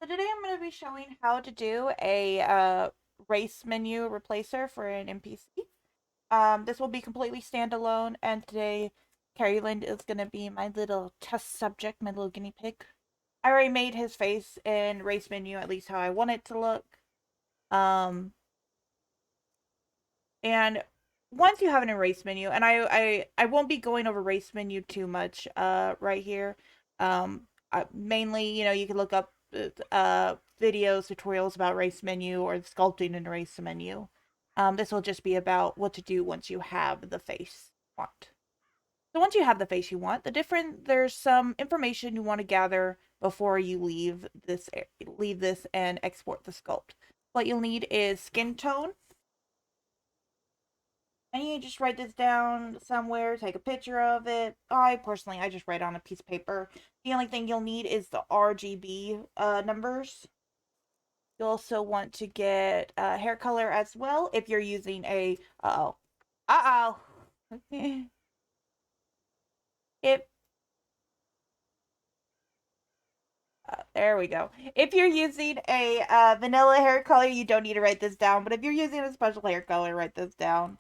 So today I'm going to be showing how to do a race menu replacer for an NPC. This will be completely standalone, and today Caryalind is going to be my little test subject, my little guinea pig. I already made his face in Racemenu, at least how I want it to look. Um, and once you have an erase menu, and I won't be going over Racemenu too much right here. Mainly, you can look up videos, tutorials about Racemenu or sculpting in Racemenu. This will just be about what to do once you have the face you want. So once you have the face you want, there's some information you want to gather before you leave this and export the sculpt. What you'll need is skin tone. And you just write this down somewhere, take a picture of it. I just write on a piece of paper. The only thing you'll need is the RGB numbers. You'll also want to get hair color as well if you're using a. Uh-oh. Uh-oh. if There we go. If you're using a vanilla hair color, you don't need to write this down. But if you're using a special hair color, write this down.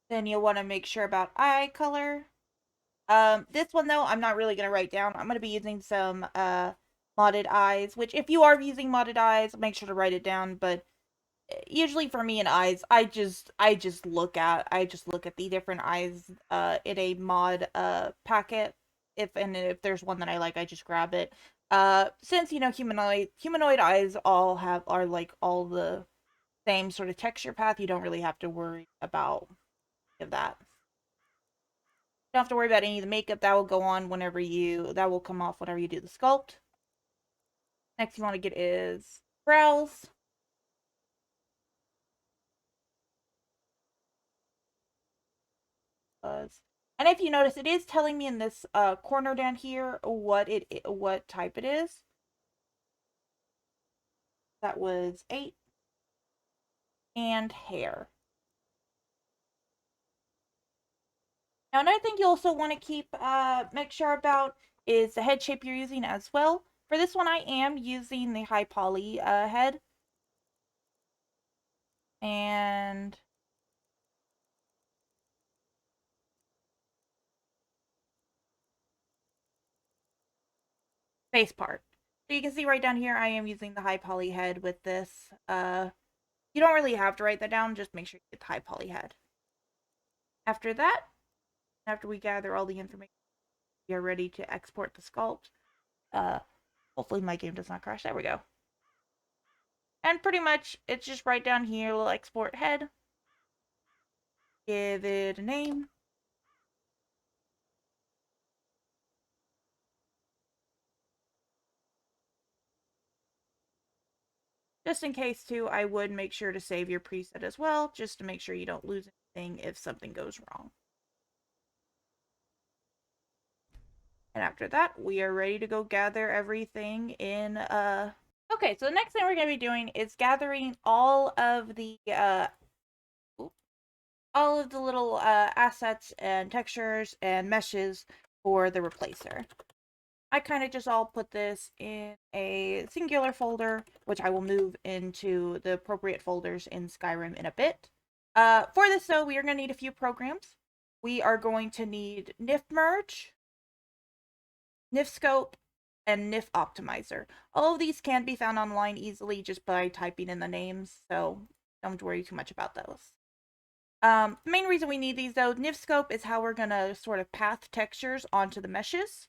Then you'll want to make sure about eye color. This one though, I'm not really gonna write down. I'm gonna be using some modded eyes, which if you are using modded eyes, make sure to write it down. But usually for me in eyes, I just look at the different eyes in a mod packet. If there's one that I like, I just grab it. Since humanoid eyes are like all the same sort of texture path, you don't really have to worry about that. Don't have to worry about any of the makeup that will go on that will come off whenever you do the sculpt. Next you want to get is brows. And if you notice, it is telling me in this corner down here what type it is. That was 8. And hair. Now another thing you also want to make sure about is the head shape you're using as well. For this one I am using the high poly head. And face part. So you can see right down here, I am using the high poly head with this. You don't really have to write that down, just make sure you get the high poly head. After that, after we gather all the information, we are ready to export the sculpt. Uh, Hopefully my game does not crash. There we go. And pretty much, it's just right down here, little export head. Give it a name. Just in case, too, I would make sure to save your preset as well, just to make sure you don't lose anything if something goes wrong. And after that, we are ready to go gather everything in Okay, so the next thing we're going to be doing is gathering all of the little assets and textures and meshes for the replacer. I kind of just all put this in a singular folder, which I will move into the appropriate folders in Skyrim in a bit. For this, though, we are going to need a few programs. We are going to need NifMerge, NifSkope, and NifOptimizer. All of these can be found online easily just by typing in the names, so don't worry too much about those. The main reason we need these, though, NifSkope is how we're going to sort of path textures onto the meshes.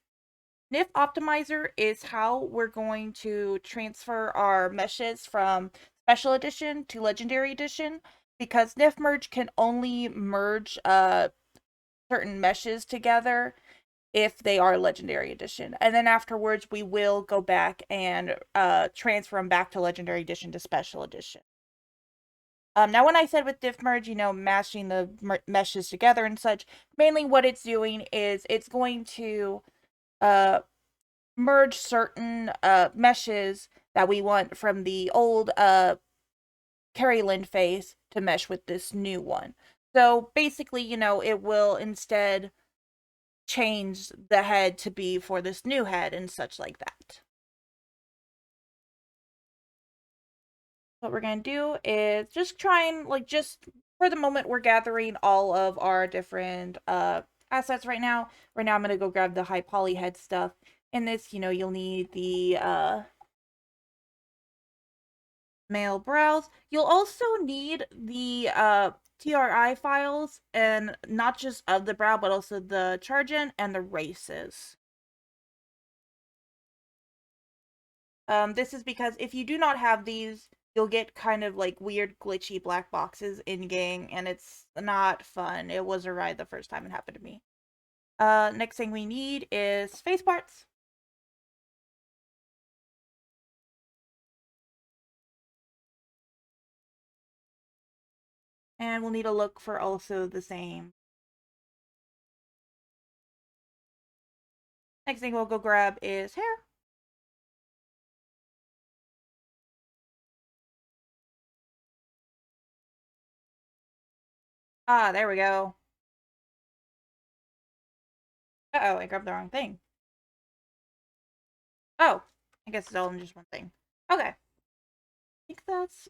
NifOptimizer is how we're going to transfer our meshes from Special Edition to Legendary Edition, because NifMerge can only merge certain meshes together if they are Legendary Edition. And then afterwards, we will go back and transfer them back to Legendary Edition to Special Edition. Now, when I said with diff merge, mashing the meshes together and such, mainly what it's doing is it's going to merge certain meshes that we want from the old Caryalind face to mesh with this new one. So basically, it will instead change the head to be for this new head and such like that. what we're going to do is just try and, like, just for the moment, we're gathering all of our different assets right now. Right now, I'm going to go grab the high poly head stuff. In this, you'll need the male brows. You'll also need the TRI files, and not just of the brow, but also the chargen and the races. This is because if you do not have these, you'll get kind of like weird glitchy black boxes in game, and it's not fun. It was a ride the first time it happened to me. Next thing we need is face parts. And we'll need to look for also the same. Next thing we'll go grab is hair. Ah, there we go. Uh-oh, I grabbed the wrong thing. Oh, I guess it's all in just one thing. Okay. I think that's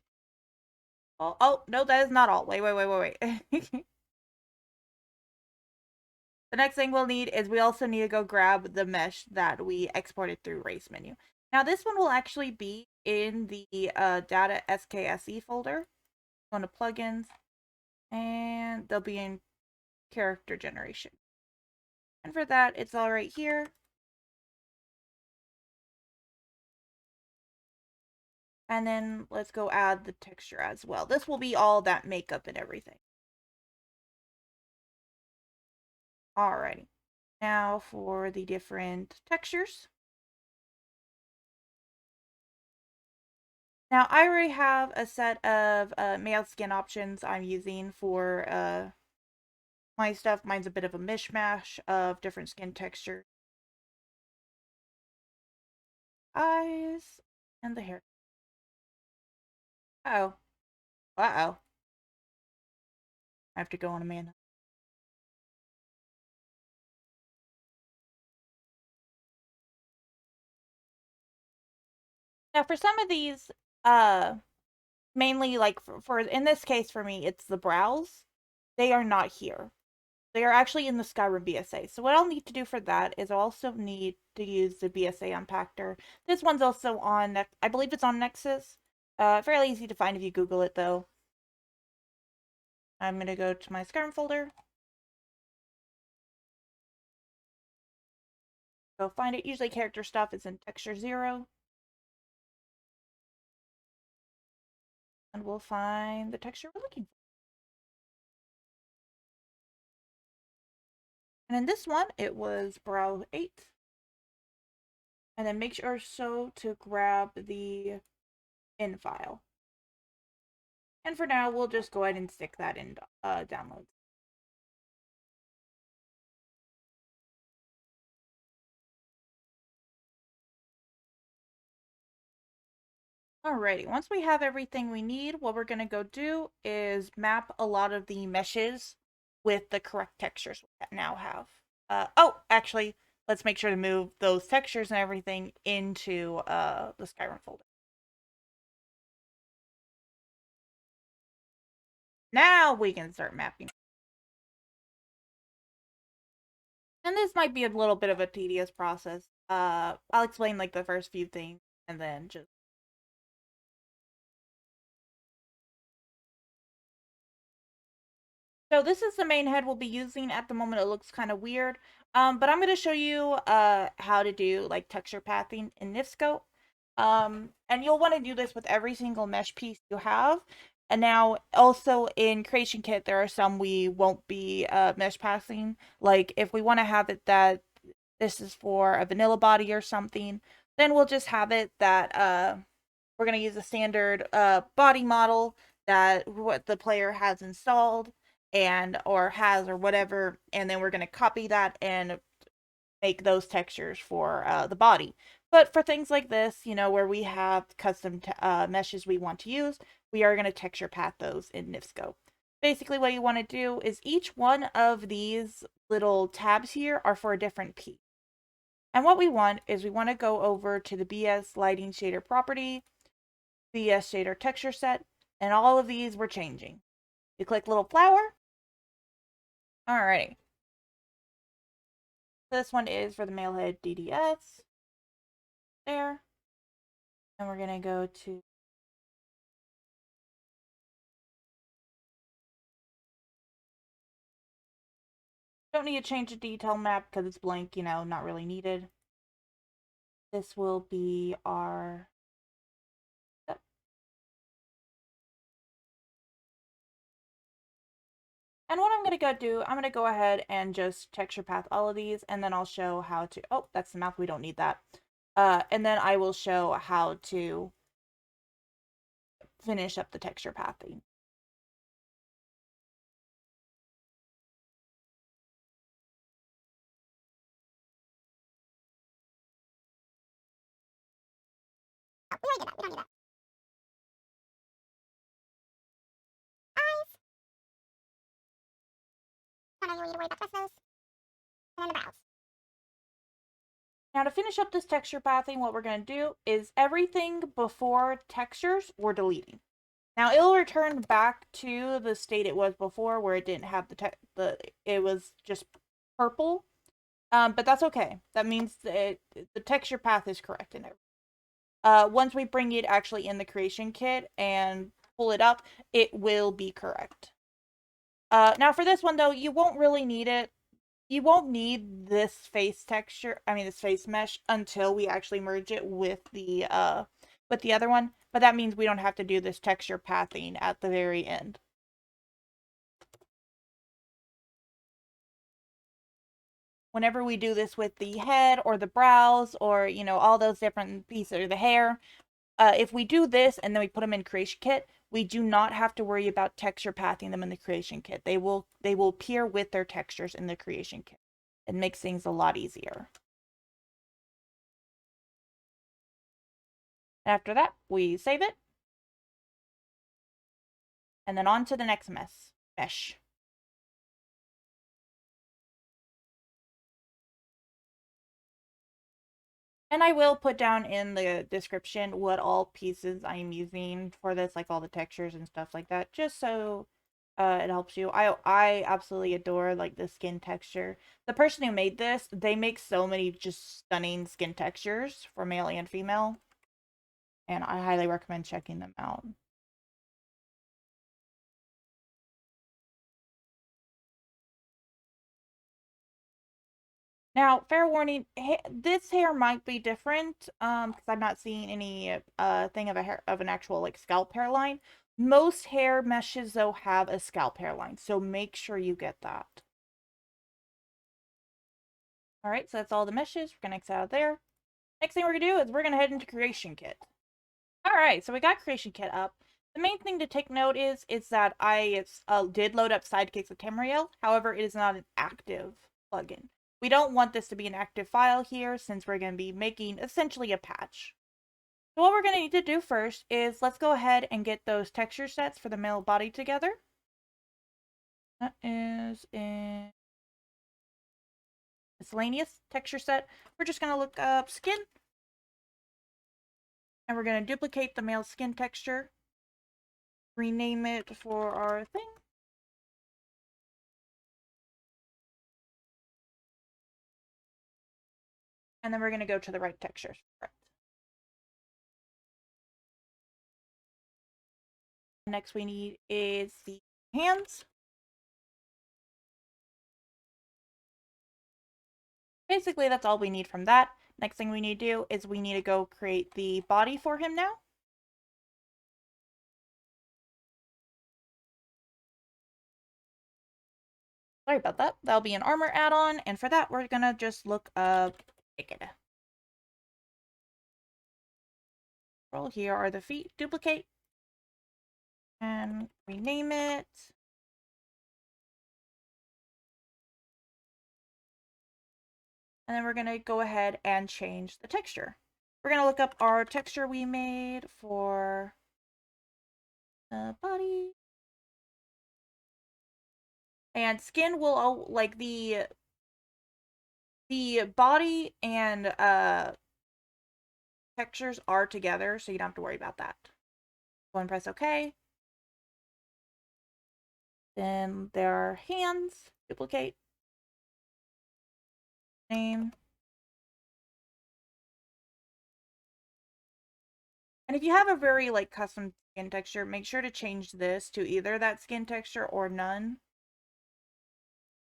all. Oh, no, that is not all. Wait. The next thing we'll need is we also need to go grab the mesh that we exported through Racemenu. Now, this one will actually be in the data SKSE folder. Go to plugins, and they'll be in character generation. And for that, it's all right here. And then let's go add the texture as well. This will be all that makeup and everything. Alrighty. Now for the different textures. Now I already have a set of male skin options I'm using for my stuff. Mine's a bit of a mishmash of different skin textures. Eyes and the hair. Uh-oh. Uh-oh. I have to go on a man. Now for some of these, mainly like for in this case for me, it's the brows. They are not here. They are actually in the Skyrim BSA. So what I'll need to do for that is I'll also need to use the BSA unpacker. This one's also on, I believe it's on Nexus. Fairly easy to find if you Google it though. I'm going to go to my Skyrim folder. Go find it. Usually character stuff is in texture 0. And we'll find the texture we're looking for. And in this one, it was brow 8. And then make sure to grab the in file. And for now, we'll just go ahead and stick that in downloads. Alrighty, once we have everything we need, what we're going to go do is map a lot of the meshes with the correct textures we now have. Oh, actually, let's make sure to move those textures and everything into the Skyrim folder. Now we can start mapping. And this might be a little bit of a tedious process. I'll explain like the first few things and then just so this is the main head we'll be using. At the moment, it looks kind of weird. But I'm going to show you how to do like texture pathing in NifSkope. And you'll want to do this with every single mesh piece you have. And now also in Creation Kit, there are some we won't be mesh pathing. Like if we want to have it that this is for a vanilla body or something, then we'll just have it that we're going to use a standard body model that what the player has installed and or has or whatever, and then we're going to copy that and make those textures for the body. But for things like this, where we have custom meshes we want to use, we are going to texture path those in NifSkope. Basically, what you want to do is each one of these little tabs here are for a different piece. And what we want is we want to go over to the BS lighting shader property the shader texture set, and all of these were changing. You click little flower. Alrighty. This one is for the male head DDS. There. And we're gonna go to don't need to change the detail map because it's blank, not really needed. This will be our and what I'm going to go do, I'm going to go ahead and just texture path all of these, and then I'll show how to, oh, that's the mouth, we don't need that. And then I will show how to finish up the texture pathing. We already did that. We don't need that. Eyes. Don't know you need to worry about the rest of those. And then the brows. Now to finish up this texture pathing, what we're going to do is everything before textures we're deleting. Now it'll return back to the state it was before, where it didn't have it was just purple. But that's okay. That means the texture path is correct in it. Once we bring it actually in the creation kit and pull it up, it will be correct. Now for this one though, you won't really need it. You won't need this face texture, this face mesh, until we actually merge it with the other one. But that means we don't have to do this texture pathing at the very end. Whenever we do this with the head or the brows or, all those different pieces of the hair, if we do this and then we put them in creation kit, we do not have to worry about texture pathing them in the creation kit. They will appear with their textures in the creation kit. It makes things a lot easier. After that, we save it. And then on to the next mesh. And I will put down in the description what all pieces I'm using for this, like all the textures and stuff like that, just so it helps you. I absolutely adore like the skin texture. The person who made this, they make so many just stunning skin textures for male and female, and I highly recommend checking them out. Now, fair warning, this hair might be different, because I'm not seeing any thing of an actual like scalp hairline. Most hair meshes though have a scalp hairline, so make sure you get that. All right, so that's all the meshes. We're gonna X out of there. Next thing we're gonna do is we're gonna head into creation kit. All right, so we got creation kit up. The main thing to take note is that I did load up Sidekicks with Tamriel. However, it is not an active plugin. We don't want this to be an active file here since we're going to be making essentially a patch. So what we're going to need to do first is let's go ahead and get those texture sets for the male body together. That is in miscellaneous texture set. We're just going to look up skin. And we're going to duplicate the male skin texture. Rename it for our thing. And then we're going to go to the right textures. Next we need is the hands. Basically, that's all we need from that. Next thing we need to do is we need to go create the body for him now. Sorry about that. That'll be an armor add-on, and for that, we're gonna just look up naked. Roll, here are the feet. Duplicate. And rename it. And then we're gonna go ahead and change the texture. We're gonna look up our texture we made for the body. And skin will all, like the body and textures are together, so you don't have to worry about that. Go and press OK. Then there are hands. Duplicate. Name. And if you have a very like custom skin texture, make sure to change this to either that skin texture or none.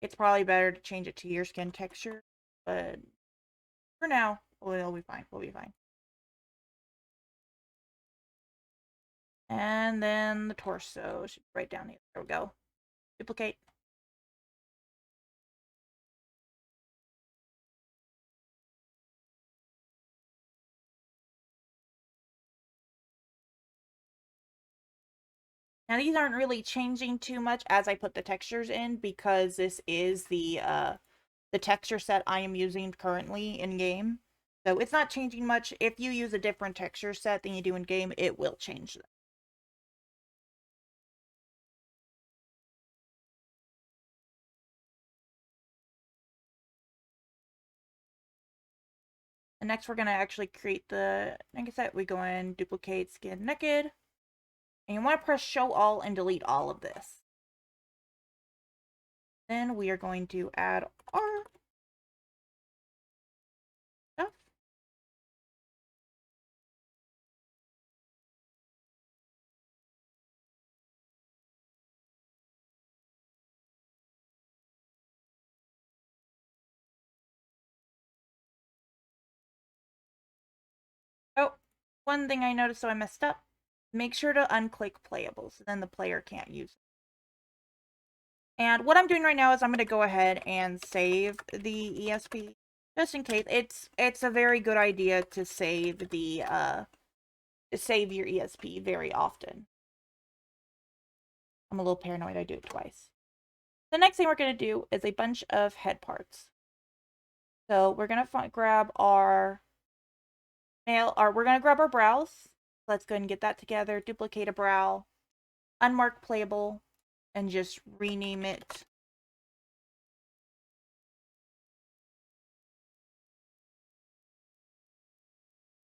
It's probably better to change it to your skin texture, but for now, we'll be fine. We'll be fine. And then the torso should be right down here. There we go. Duplicate. Now these aren't really changing too much as I put the textures in because this is the texture set I am using currently in game. So it's not changing much. If you use a different texture set than you do in game, it will change them. And next we're going to actually create the naked set. We go in, duplicate, skin naked. And you want to press show all and delete all of this. Then we are going to add our stuff. Oh, one thing I noticed so I messed up. Make sure to unclick playable so then the player can't use it. And what I'm doing right now is I'm going to go ahead and save the ESP just in case. It's a very good idea to save the save your ESP very often. I'm a little paranoid. I do it twice. The next thing we're going to do is a bunch of head parts. So we're going to grab our we're going to grab our brows. Let's go ahead and get that together. Duplicate a brow, unmark playable, and just rename it.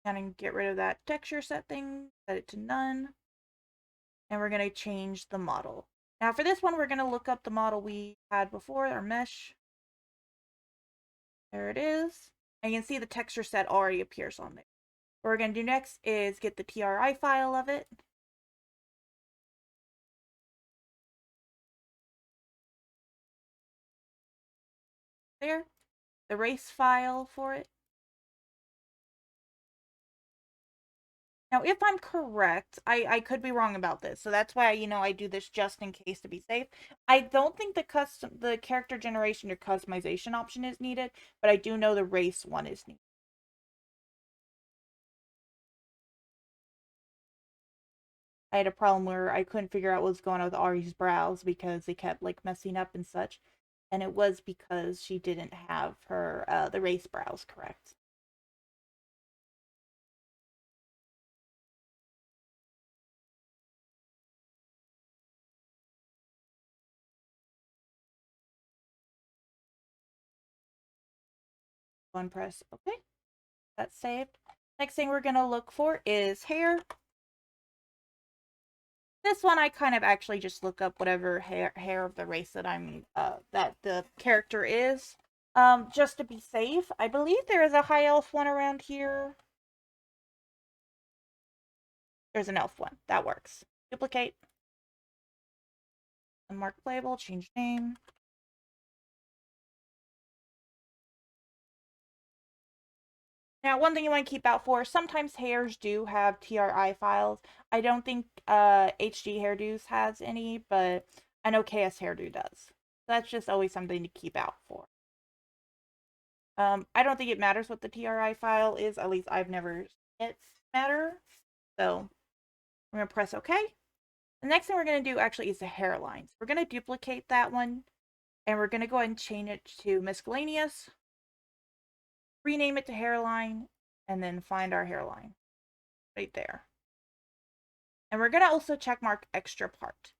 And get rid of that texture set thing, set it to none. And we're going to change the model. Now for this one, we're going to look up the model we had before, our mesh. There it is. And you can see the texture set already appears on there. What we're going to do next is get the TRI file of it. There. The race file for it. Now, if I'm correct, I could be wrong about this, so that's why, I do this just in case to be safe. I don't think the character generation or customization option is needed, but I do know the race one is needed. I had a problem where I couldn't figure out what was going on with Ari's brows because they kept, like, messing up and such, and it was because she didn't have her, the race brows correct. One press, okay, that's saved. Next thing we're going to look for is hair. This one I kind of actually just look up whatever hair of the race that I'm that the character is. Just to be safe. I believe there is a high elf one around here. There's an elf one. That works. Duplicate. Unmark playable, change name. Now, one thing you want to keep out for, sometimes hairs do have TRI files. I don't think HD Hairdos has any, but I know KS Hairdo does. So that's just always something to keep out for. I don't think it matters what the TRI file is. At least I've never seen it matter. So we're going to press OK. The next thing we're going to do actually is the hairlines. We're going to duplicate that one. And we're going to go ahead and change it to miscellaneous. Rename it to hairline. And then find our hairline. Right there. And we're going to also check mark extra part.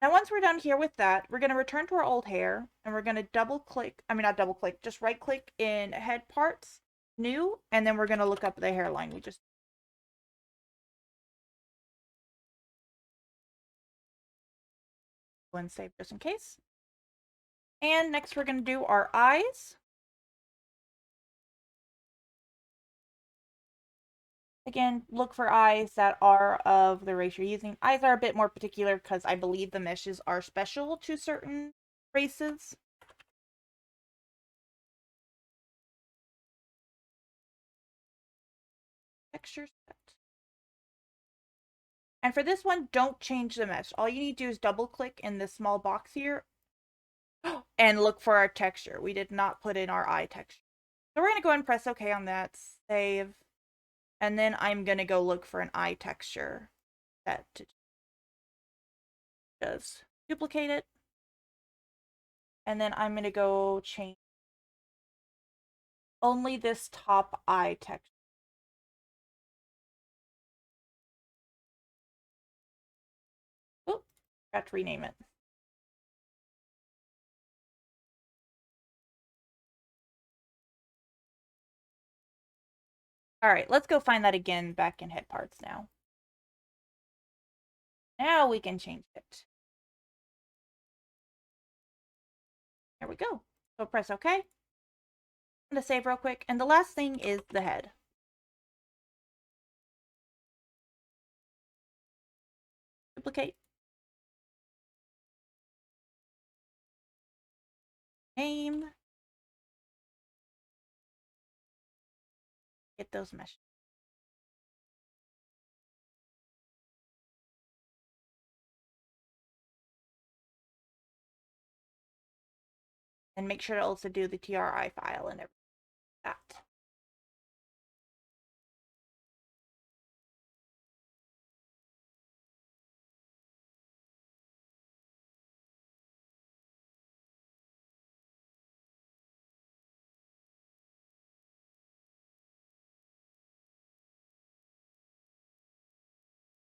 Now, once we're done here with that, we're going to return to our old hair, and we're going to just right click in head parts, new, and then we're going to look up the hairline we just Go and save just in case. And next we're going to do our eyes. Again, look for eyes that are of the race you're using. Eyes are a bit more particular because I believe the meshes are special to certain races. Texture set. And for this one, don't change the mesh. All you need to do is double click in this small box here and look for our texture. We did not put in our eye texture. So we're going to go ahead and press OK on that, save. And then I'm going to go look for an eye texture set to just duplicate it. And then I'm going to go change only this top eye texture. Oop, got to rename it. All right, let's go find that again back in head parts now. Now we can change it. There we go. So press OK. I'm going to save real quick. And the last thing is the head. Duplicate. Name. Get those meshes. And make sure to also do the TRI file and everything like that.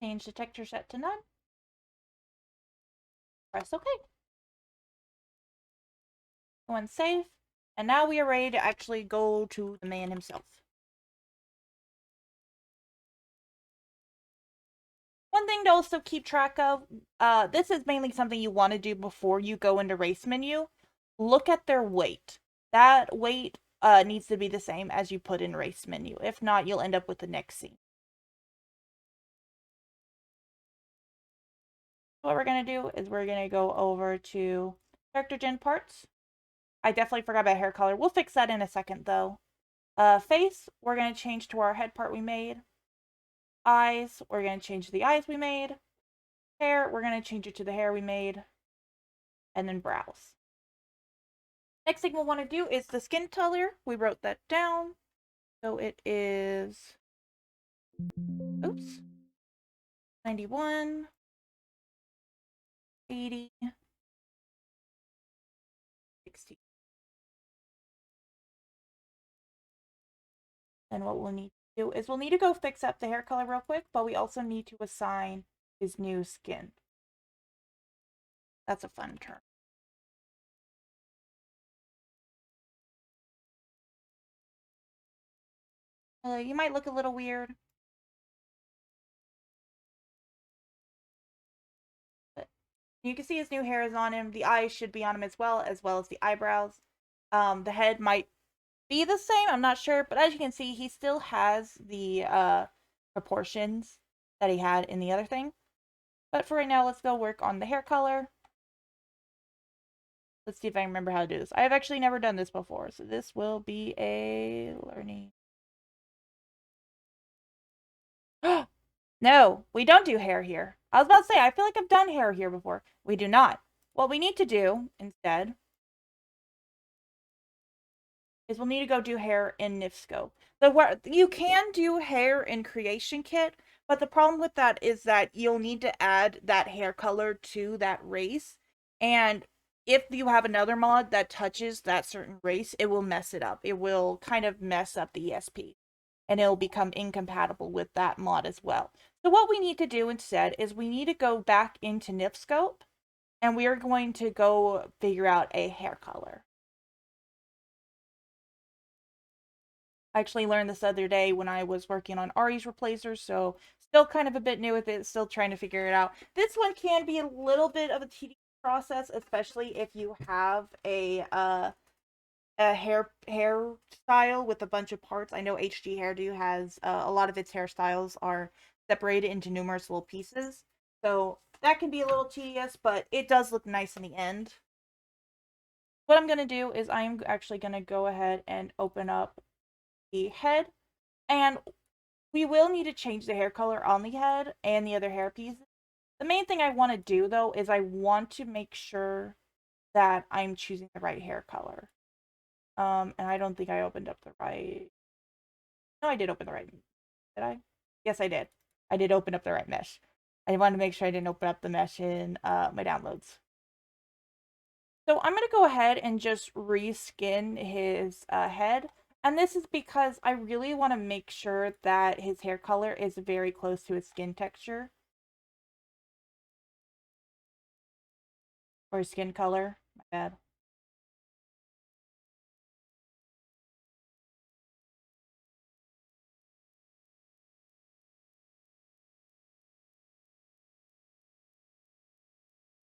Change the texture set to none. Press OK. Go and save. And now we are ready to actually go to the man himself. One thing to also keep track of, this is mainly something you want to do before you go into Racemenu. Look at their weight. That weight needs to be the same as you put in Racemenu. If not, you'll end up with the next scene. What we're going to do is we're going to go over to character gen parts. I definitely forgot about hair color. We'll fix that in a second, though. Face, we're going to change to our head part we made. Eyes, we're going to change to the eyes we made. Hair, we're going to change it to the hair we made. And then brows. Next thing we'll want to do is the skin color. We wrote that down. So it is, oops, 91, 80, 60. Then what we'll need to do is we'll need to go fix up the hair color real quick, but we also need to assign his new skin. That's a fun term. You might look a little weird. But you can see his new hair is on him. The eyes should be on him as well as the eyebrows. The head might be the same, I'm not sure, but as you can see, he still has the proportions that he had in the other thing. But for right now, let's go work on the hair color. Let's see if I remember how to do this. I have actually never done this before, so this will be a learning. No, we don't do hair here. I was about to say, I feel like I've done hair here before. We do not. What we need to do instead is we'll need to go do hair in NifSkope. You can do hair in Creation Kit, but the problem with that is that you'll need to add that hair color to that race. And if you have another mod that touches that certain race, it will mess it up. It will kind of mess up the ESP. And it'll become incompatible with that mod as well. So what we need to do instead is we need to go back into NifSkope, and we are going to go figure out a hair color. I actually learned this other day when I was working on Ari's replacer, so still kind of a bit new with it, still trying to figure it out. This one can be a little bit of a tedious process, especially if you have a hairstyle with a bunch of parts. I know HG Hairdo has a lot of its hairstyles are separated into numerous little pieces. So that can be a little tedious, but it does look nice in the end. What I'm going to do is I'm actually going to go ahead and open up the head, and we will need to change the hair color on the head and the other hair pieces. The main thing I want to do though is I want to make sure that I'm choosing the right hair color. And I don't think I opened up the right. No, I did open the right. Did I? Yes, I did. I did open up the right mesh. I wanted to make sure I didn't open up the mesh in my downloads. So I'm going to go ahead and just reskin his head. And this is because I really want to make sure that his hair color is very close to his skin texture. Or skin color. My bad.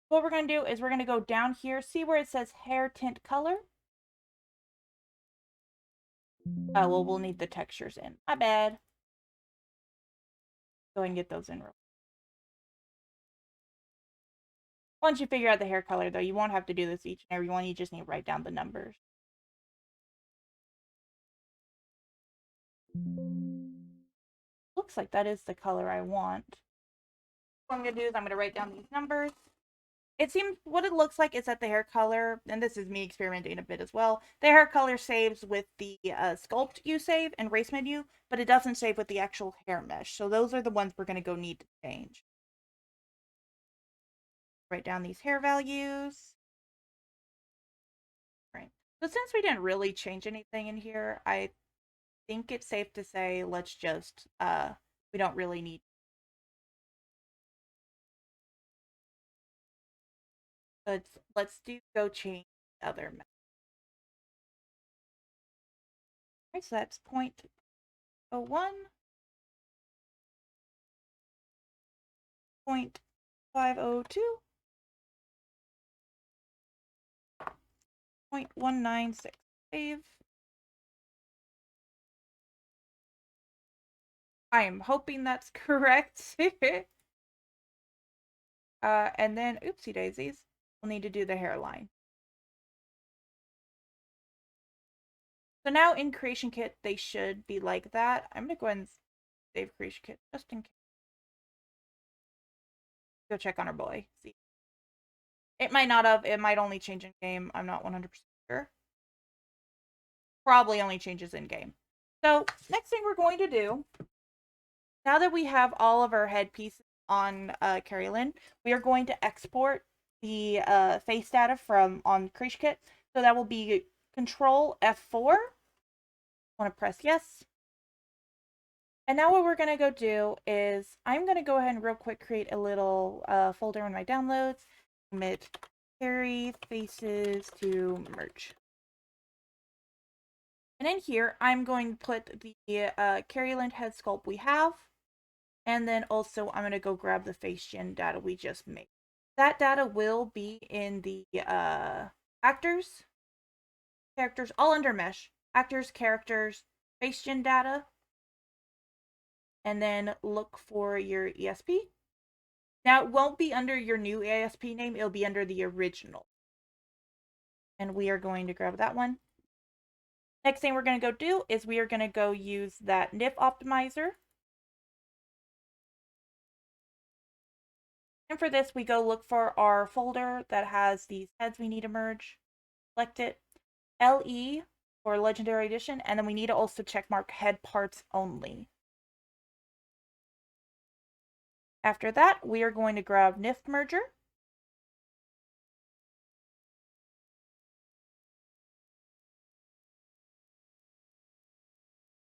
What we're going to do is we're going to go down here, see where it says hair tint color. Oh, well, we'll need the textures in. My bad. Go ahead and get those in real. Once you figure out the hair color, though, you won't have to do this each and every one. You just need to write down the numbers. Looks like that is the color I want. What I'm going to do is I'm going to write down these numbers. It seems what it looks like is that the hair color, and this is me experimenting a bit as well, the hair color saves with the sculpt you save and Racemenu, but it doesn't save with the actual hair mesh. So those are the ones we're going to go need to change. Write down these hair values. Right. So since we didn't really change anything in here, I think it's safe to say let's just we don't really need. Let's do go change other. Alright, so that's 0.01, 0.502, 0.196. Save. I am hoping that's correct. And then oopsie daisies, we'll need to do the hairline. So now in Creation Kit, they should be like that. I'm gonna go ahead and save Creation Kit just in case. Go check on our boy. See. It might not have, it might only change in game. I'm not 100% sure. Probably only changes in game. So next thing we're going to do, now that we have all of our head pieces on Caryalind, we are going to export the face data from on Creation Kit. So that will be Control F4. I want to press yes. And now what we're going to go do is I'm going to go ahead and real quick create a little folder in my downloads. Commit Cary faces to merge. And in here, I'm going to put the Caryalind head sculpt we have. And then also, I'm going to go grab the face gen data we just made. That data will be in the actors, characters, all under mesh. Actors, characters, face gen data. And then look for your ESP. Now, it won't be under your new ESP name. It'll be under the original. And we are going to grab that one. Next thing we're going to go do is we are going to go use that NIF optimizer. And for this, we go look for our folder that has these heads we need to merge. Select it. LE for Legendary Edition. And then we need to also checkmark head parts only. After that, we are going to grab NIF merger.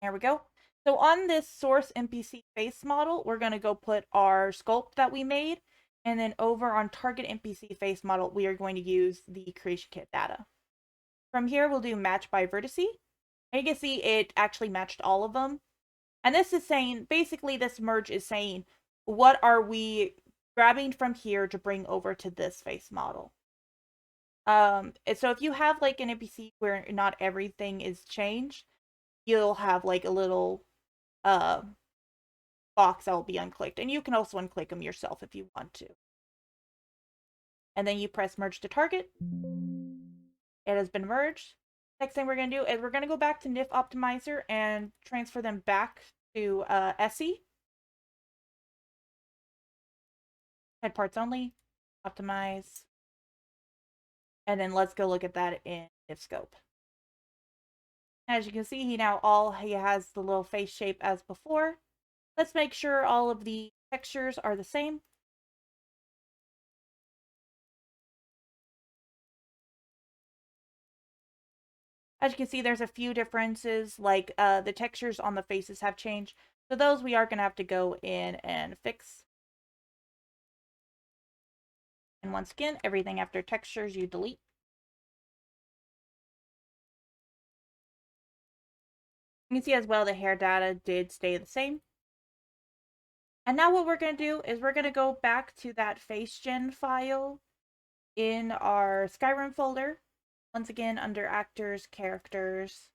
There we go. So on this source NPC face model, we're going to go put our sculpt that we made. And then over on target NPC face model, we are going to use the creation kit data. From here, we'll do match by vertice. And you can see it actually matched all of them. And this is saying, basically this merge is saying, what are we grabbing from here to bring over to this face model. So if you have like an NPC where not everything is changed, you'll have like a little box that will be unclicked, and you can also unclick them yourself if you want to. And then you press merge to target. It has been merged. Next thing we're going to do is we're going to go back to NifOptimizer and transfer them back to SE. Head parts only, optimize, and then let's go look at that in NifSkope. As you can see, he has the little face shape as before. Let's make sure all of the textures are the same. As you can see, there's a few differences, like the textures on the faces have changed. So those we are going to have to go in and fix. And once again, everything after textures you delete. You can see as well the hair data did stay the same. And now what we're going to do is we're going to go back to that facegen file in our Skyrim folder. Once again, under actors, characters,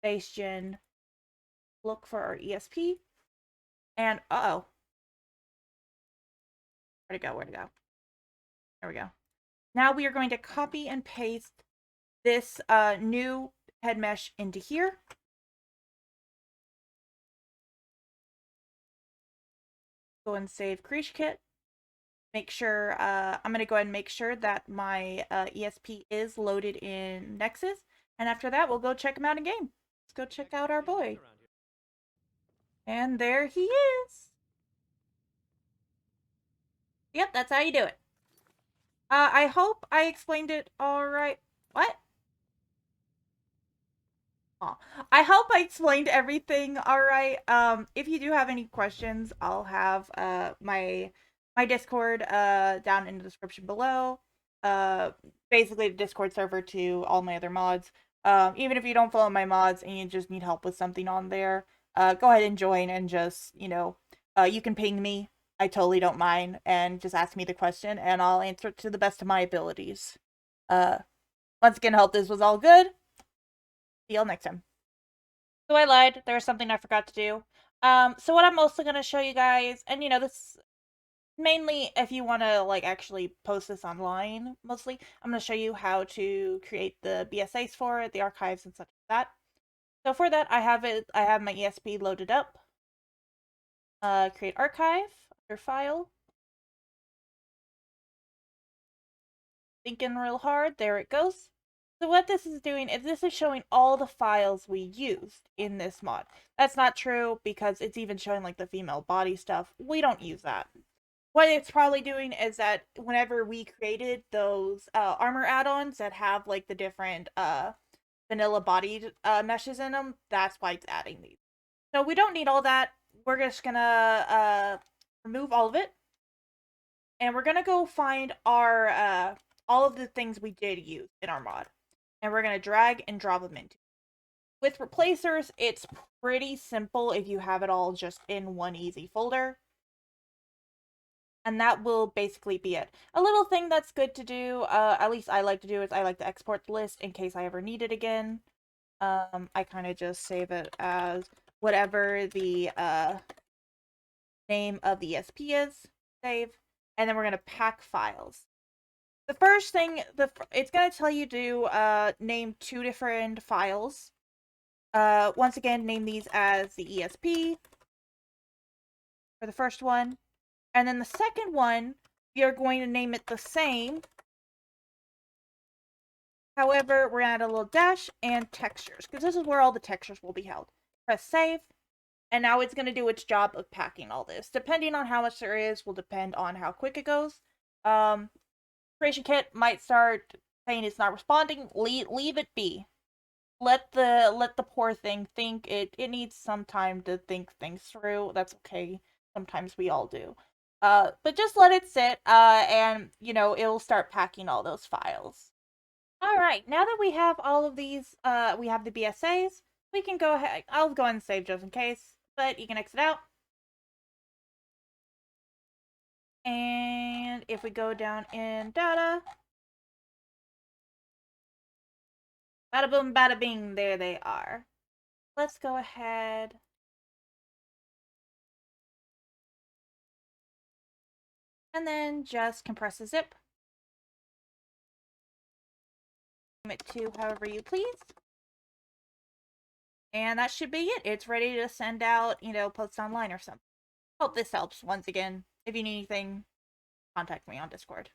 facegen, look for our ESP. And where'd it go? Where'd it go? There we go. Now we are going to copy and paste this new head mesh into here. Go and save Creation Kit. Make sure, I'm going to go ahead and make sure that my ESP is loaded in Nexus. And after that, we'll go check him out in game. Let's go check out our boy. And there he is. Yep, that's how you do it. I hope I explained it all right. What? Oh, I hope I explained everything all right. If you do have any questions, I'll have my Discord down in the description below. Basically the Discord server to all my other mods. Even if you don't follow my mods and you just need help with something on there, go ahead and join and just, you can ping me. I totally don't mind, and just ask me the question and I'll answer it to the best of my abilities. Once again, hope this was all good. See y'all next time. So I lied. There was something I forgot to do. So what I'm mostly going to show you guys, and this mainly if you want to like actually post this online, mostly, I'm going to show you how to create the BSAs for it, the archives and such like that. So for that, I have my ESP loaded up. Create archive, under file. Thinking real hard, there it goes. So what this is doing is this is showing all the files we used in this mod. That's not true because it's even showing like the female body stuff. We don't use that. What it's probably doing is that whenever we created those armor add-ons that have like the different vanilla bodied meshes in them, that's why it's adding these. So we don't need all that. We're just gonna remove all of it. And we're gonna go find our all of the things we did use in our mod. And we're going to drag and drop them into. With replacers, it's pretty simple if you have it all just in one easy folder. And that will basically be it. A little thing that's good to do, at least I like to do, is I like to export the list in case I ever need it again. I kind of just save it as whatever the name of the ESP is. Save. And then we're going to pack files. The first thing, it's going to tell you to name 2 different files. Once again, name these as the ESP for the first one. And then the second one, we are going to name it the same. However, we're going to add a little dash and textures, because this is where all the textures will be held. Press save. And now it's going to do its job of packing all this. Depending on how much there is, will depend on how quick it goes. Creation Kit might start saying it's not responding. Leave it be. Let the poor thing think. It needs some time to think things through. That's okay. Sometimes we all do. But just let it sit, and it'll start packing all those files. Alright, now that we have all of these, we have the BSAs, we can go ahead. I'll go ahead and save just in case, but you can exit out. And if we go down in data, bada boom, bada bing, there they are. Let's go ahead. And then just compress the zip. It to however you please. And that should be it. It's ready to send out, posts online or something. Hope this helps. Once again, if you need anything, contact me on Discord.